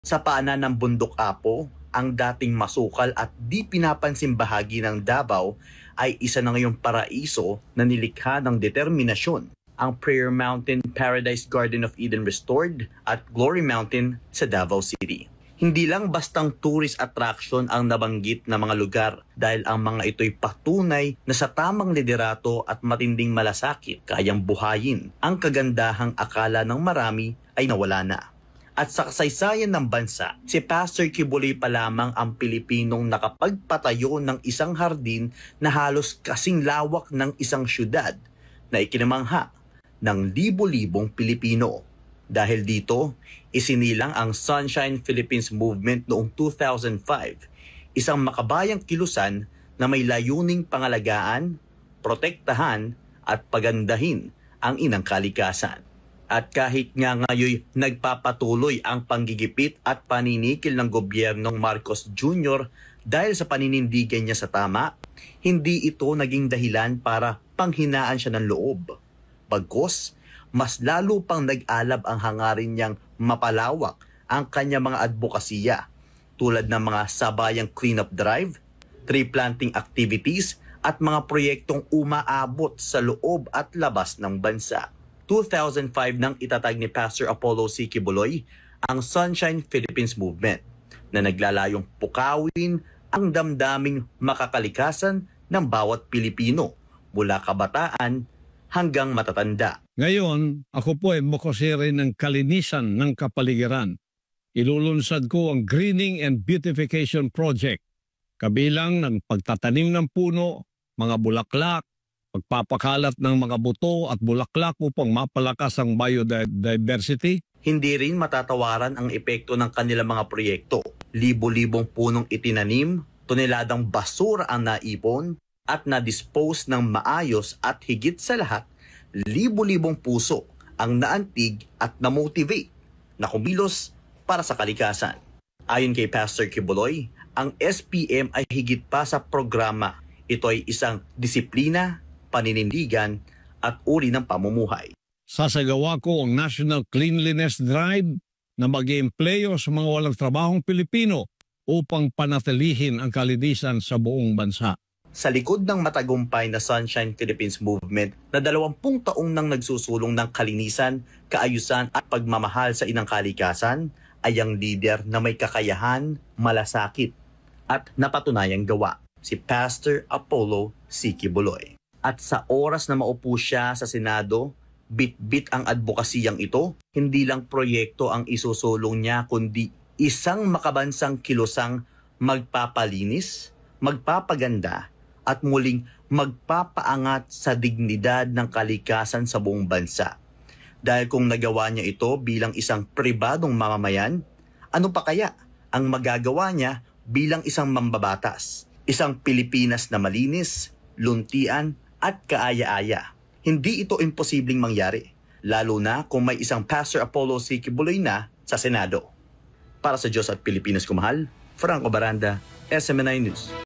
Sa paanan ng Bundok Apo, ang dating masukal at di pinapansing bahagi ng Davao ay isa na ngayong paraiso na nilikha ng determinasyon. Ang Prayer Mountain Paradise Garden of Eden Restored at Glory Mountain sa Davao City. Hindi lang bastang tourist attraction ang nabanggit na mga lugar dahil ang mga ito'y patunay na sa tamang liderato at matinding malasakit kayang buhayin ang kagandahang akala ng marami ay nawala na. At sa kasaysayan ng bansa, si Pastor Kibuloy pa lamang ang Pilipinong nakapagpatayo ng isang hardin na halos kasing lawak ng isang syudad na ikinamangha ng libo-libong Pilipino. Dahil dito, isinilang ang Sunshine Philippines Movement noong 2005, isang makabayang kilusan na may layuning pangalagaan, protektahan at pagandahin ang inang kalikasan. At kahit nga ngayon nagpapatuloy ang panggigipit at paninikil ng gobyernong Marcos Jr. dahil sa paninindigan niya sa tama, hindi ito naging dahilan para panghinaan siya ng loob. Bagkus, mas lalo pang nag-alab ang hangarin niyang mapalawak ang kanyang mga advokasya tulad ng mga sabayang cleanup drive, tree planting activities at mga proyektong umaabot sa loob at labas ng bansa. 2005 nang itatag ni Pastor Apollo C. Kibuloy ang Sunshine Philippines Movement na naglalayong pukawin ang damdaming makakalikasan ng bawat Pilipino mula kabataan hanggang matatanda. Ngayon, ako po ay mukosere ng kalinisan ng kapaligiran. Ilulunsad ko ang Greening and Beautification Project, kabilang ng pagtatanim ng puno, mga bulaklak, pagpapakalat ng mga buto at bulaklak upang mapalakas ang biodiversity. Hindi rin matatawaran ang epekto ng kanilang mga proyekto. Libo-libong punong itinanim, toneladang basura ang naipon at na-dispose ng maayos at higit sa lahat, libo-libong puso ang naantig at na-motivate na kumilos para sa kalikasan. Ayon kay Pastor Kibuloy, ang SPM ay higit pa sa programa. Ito ay isang disiplina, paninindigan at uri ng pamumuhay. Sasagawa ko ang National Cleanliness Drive na mag-iempleyo sa mga walang trabahong Pilipino upang panatilihin ang kalinisan sa buong bansa. Sa likod ng matagumpay na Sunshine Philippines Movement na 20 taong nang nagsusulong ng kalinisan, kaayusan at pagmamahal sa inang kalikasan, ay ang leader na may kakayahan, malasakit at napatunayang gawa, si Pastor Apollo C. Kibuloy. At sa oras na maupo siya sa Senado, bit-bit ang advokasiyang ito, hindi lang proyekto ang isusulong niya kundi isang makabansang kilusang magpapalinis, magpapaganda at muling magpapaangat sa dignidad ng kalikasan sa buong bansa. Dahil kung nagawa niya ito bilang isang pribadong mamamayan, ano pa kaya ang magagawa niya bilang isang mambabatas? Isang Pilipinas na malinis, luntian at kaaya-aya. Hindi ito imposibleng mangyari, lalo na kung may isang Pastor Apollo C. Kibuloy na sa Senado. Para sa Diyos at Pilipinas kumahal, Franco Baranda, SMNI News.